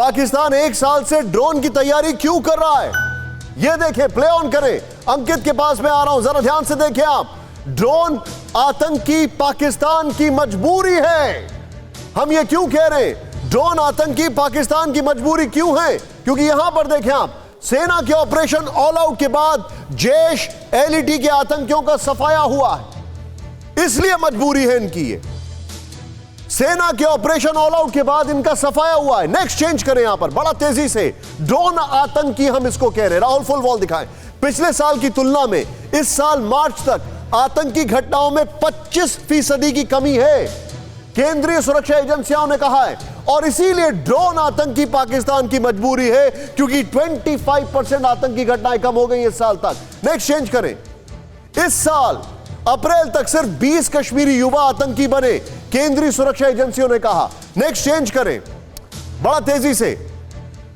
पाकिस्तान 1 साल से ड्रोन की तैयारी क्यों कर रहा है? ये देखें, प्ले ऑन करें। अंकित के पास में आ रहा हूं, जरा ध्यान से देखें आप। ड्रोन आतंकी पाकिस्तान की मजबूरी है। हम ये क्यों कह रहे हैं ड्रोन आतंकी पाकिस्तान की मजबूरी क्यों है? क्योंकि यहां पर देखें आप, सेना के ऑपरेशन ऑल आउट के बाद जैश एलईटी के आतंकियों का सफाया हुआ है, इसलिए मजबूरी है इनकी। ये सेना के ऑपरेशन ऑल आउट के बाद इनका सफाया हुआ है। नेक्स्ट चेंज करें यहां पर बड़ा तेजी से। ड्रोन आतंकी हम इसको कह रहे हैं। राहुल फुल वॉल दिखाएं। पिछले साल की तुलना में इस साल मार्च तक आतंकी घटनाओं में 25% की कमी है, केंद्रीय सुरक्षा एजेंसियों ने कहा है। और इसीलिए ड्रोन आतंकी पाकिस्तान की मजबूरी है, क्योंकि 25% आतंकी घटनाएं कम हो गई इस साल तक। नेक्स्ट चेंज करें। इस साल अप्रैल तक सिर्फ 20 कश्मीरी युवा आतंकी बने, केंद्रीय सुरक्षा एजेंसियों ने कहा। नेक्स्ट चेंज करें बड़ा तेजी से।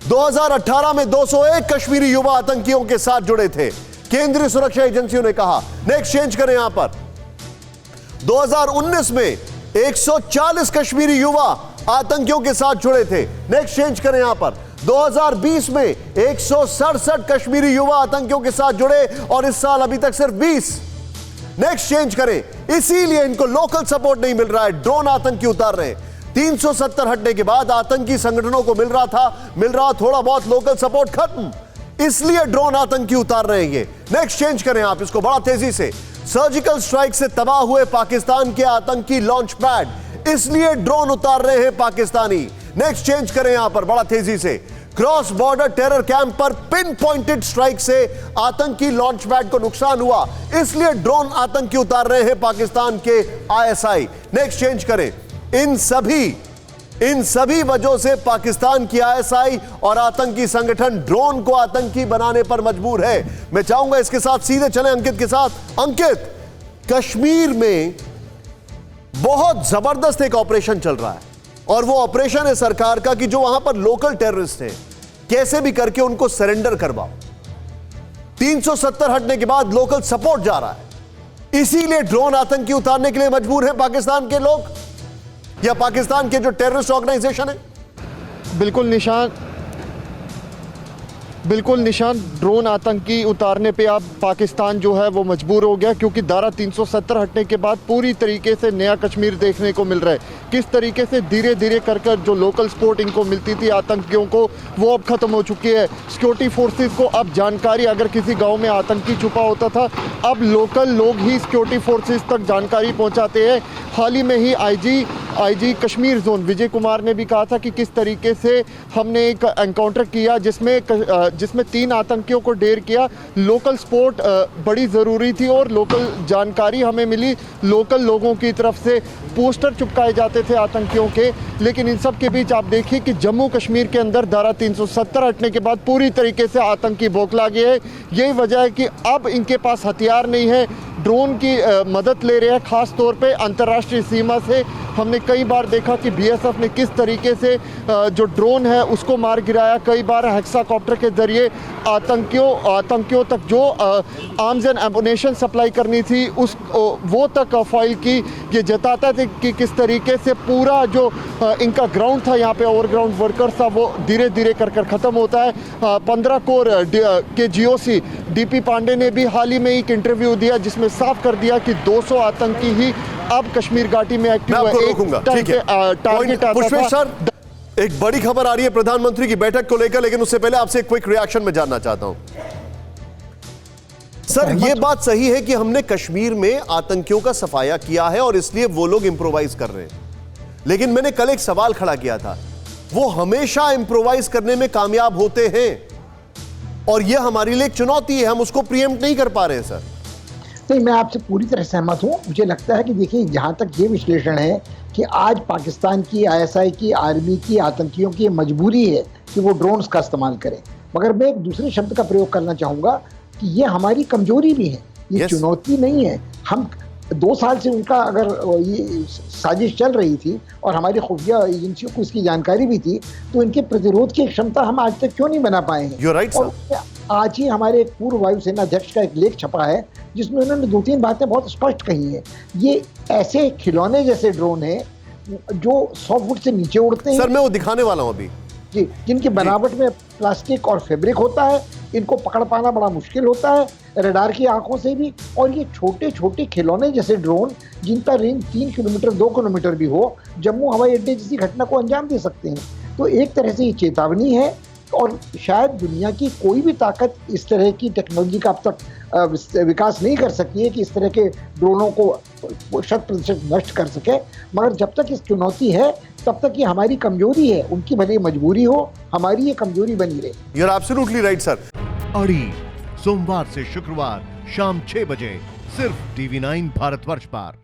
2018 में 201 कश्मीरी युवा आतंकियों के साथ जुड़े थे, केंद्रीय सुरक्षा एजेंसियों ने कहा। नेक्स्ट चेंज करें यहां पर। 2019 में 140 कश्मीरी युवा आतंकियों के साथ जुड़े थे। नेक्स्ट चेंज करें यहां पर। 2020 में 167 कश्मीरी युवा आतंकियों के साथ जुड़े और इस साल अभी तक सिर्फ 20। नेक्स्ट चेंज करें। इसीलिए इनको लोकल सपोर्ट नहीं मिल रहा है, ड्रोन आतंकी उतार रहे हैं। 370 हटने के बाद आतंकी संगठनों को मिल रहा थोड़ा बहुत लोकल सपोर्ट, खत्म। इसलिए ड्रोन आतंकी उतार रहे हैं ये। नेक्स्ट चेंज करें आप इसको बड़ा तेजी से। सर्जिकल स्ट्राइक से तबाह हुए पाकिस्तान के आतंकी लॉन्च पैड, इसलिए ड्रोन उतार रहे हैं पाकिस्तानी। नेक्स्ट चेंज करें यहां पर बड़ा तेजी से। क्रॉस बॉर्डर टेरर कैंप पर पिन पॉइंटेड स्ट्राइक से आतंकी लॉन्च पैड को नुकसान हुआ, इसलिए ड्रोन आतंकी उतार रहे हैं पाकिस्तान के आईएसआई। नेक्स्ट चेंज करें। इन सभी वजहों से पाकिस्तान की आईएसआई और आतंकी संगठन ड्रोन को आतंकी बनाने पर मजबूर है। मैं चाहूंगा इसके साथ सीधे चलें अंकित के साथ। अंकित, कश्मीर में बहुत जबरदस्त एक ऑपरेशन चल रहा है और वो ऑपरेशन है सरकार का कि जो वहां पर लोकल टेररिस्ट हैं, कैसे भी करके उनको सरेंडर करवाओ। 370 हटने के बाद लोकल सपोर्ट जा रहा है, इसीलिए ड्रोन आतंकी उतारने के लिए मजबूर है पाकिस्तान के लोग या पाकिस्तान के जो टेररिस्ट ऑर्गेनाइजेशन है। बिल्कुल निशान, ड्रोन आतंकी उतारने पे अब पाकिस्तान जो है वो मजबूर हो गया, क्योंकि धारा 370 हटने के बाद पूरी तरीके से नया कश्मीर देखने को मिल रहा है। किस तरीके से धीरे धीरे कर जो लोकल सपोर्ट इनको मिलती थी आतंकियों को, वो अब ख़त्म हो चुकी है। सिक्योरिटी फोर्सेस को अब जानकारी, अगर किसी गांव में आतंकी छुपा होता था, अब लोकल लोग ही सिक्योरिटी फोर्सेस तक जानकारी पहुँचाते हैं। हाल ही में ही आईजी कश्मीर जोन विजय कुमार ने भी कहा था कि किस तरीके से हमने एक एनकाउंटर किया जिसमें 3 आतंकियों को ढेर किया। लोकल सपोर्ट बड़ी ज़रूरी थी और लोकल जानकारी हमें मिली। लोकल लोगों की तरफ से पोस्टर चिपकाए जाते थे आतंकियों के, लेकिन इन सब के बीच आप देखिए कि जम्मू कश्मीर के अंदर धारा 370 हटने के बाद पूरी तरीके से आतंकी बौखला गए हैं। यही वजह है कि अब इनके पास हथियार नहीं है, ड्रोन की मदद ले रहे हैं, ख़ास तौर पे अंतर्राष्ट्रीय सीमा से। हमने कई बार देखा कि बीएसएफ ने किस तरीके से जो ड्रोन है उसको मार गिराया। कई बार हेक्साकॉप्टर के जरिए आतंकियों तक जो आर्म्स एंड एमुनेशन सप्लाई करनी थी वो तक फॉइल की। ये जताता था कि किस तरीके से पूरा जो इनका ग्राउंड था, यहाँ पे ओवरग्राउंड वर्कर्स था, वो धीरे धीरे कर ख़त्म होता है। 15 कोर के जीओसी डीपी पांडे ने भी हाल ही में एक इंटरव्यू दिया जिसमें साफ कर दिया कि 200 आतंकी ही अब कश्मीर घाटी में एक्टिव है। एक बड़ी खबर आ रही है प्रधानमंत्री की बैठक को लेकर, लेकिन उससे पहले आपसे एक क्विक रिएक्शन में जानना चाहता हूं। सर, ये बात सही है कि हमने कश्मीर में आतंकियों का सफाया किया है और इसलिए वो लोग इंप्रोवाइज कर रहे हैं, लेकिन मैंने कल एक सवाल खड़ा किया था, वो हमेशा इंप्रोवाइज करने में कामयाब होते हैं और यह हमारे लिए एक चुनौती है, हम उसको प्रीएम्प्ट नहीं कर पा रहे हैं। सर नहीं, मैं आपसे पूरी तरह सहमत हूँ। मुझे लगता है कि देखिए, जहाँ तक ये विश्लेषण है कि आज पाकिस्तान की आईएसआई की, आर्मी की, आतंकियों की मजबूरी है कि वो ड्रोन्स का इस्तेमाल करें, मगर मैं एक दूसरे शब्द का प्रयोग करना चाहूँगा कि ये हमारी कमजोरी भी है, ये चुनौती नहीं है। हम 2 साल से उनका अगर ये साजिश चल रही थी और हमारी खुफिया एजेंसियों को इसकी जानकारी भी थी, तो इनके प्रतिरोध की क्षमता हम आज तक क्यों नहीं बना पाए हैं। और आज ही हमारे एक पूर्व वायुसेना अध्यक्ष का एक लेख छपा है जिसमें उन्होंने 2-3 बातें बहुत स्पष्ट कही हैं। ये ऐसे खिलौने जैसे ड्रोन हैं जो 100 फुट से नीचे उड़ते हैं। सर, मैं वो दिखाने वाला हूं अभी। जी, जिनकी बनावट में प्लास्टिक और फैब्रिक होता है, इनको पकड़ पाना बड़ा मुश्किल होता है रडार की आंखों से भी। और ये छोटे छोटे खिलौने जैसे ड्रोन, जिनका रेंज 3 किलोमीटर 2 किलोमीटर भी हो, जम्मू हवाई अड्डे जैसी घटना को अंजाम दे सकते हैं। तो एक तरह से ये चेतावनी है, और शायद दुनिया की कोई भी ताकत इस तरह की टेक्नोलॉजी का अब तक विकास नहीं कर सकी है कि इस तरह के ड्रोनों को 100% नष्ट कर सके। मगर जब तक इस चुनौती है तब तक ये हमारी कमजोरी है, उनकी भले मजबूरी हो, हमारी ये कमजोरी बनी रहे। You are absolutely right sir. अड़ी सोमवार से शुक्रवार शाम 6 बजे सिर्फ TV9 भारतवर्ष पर।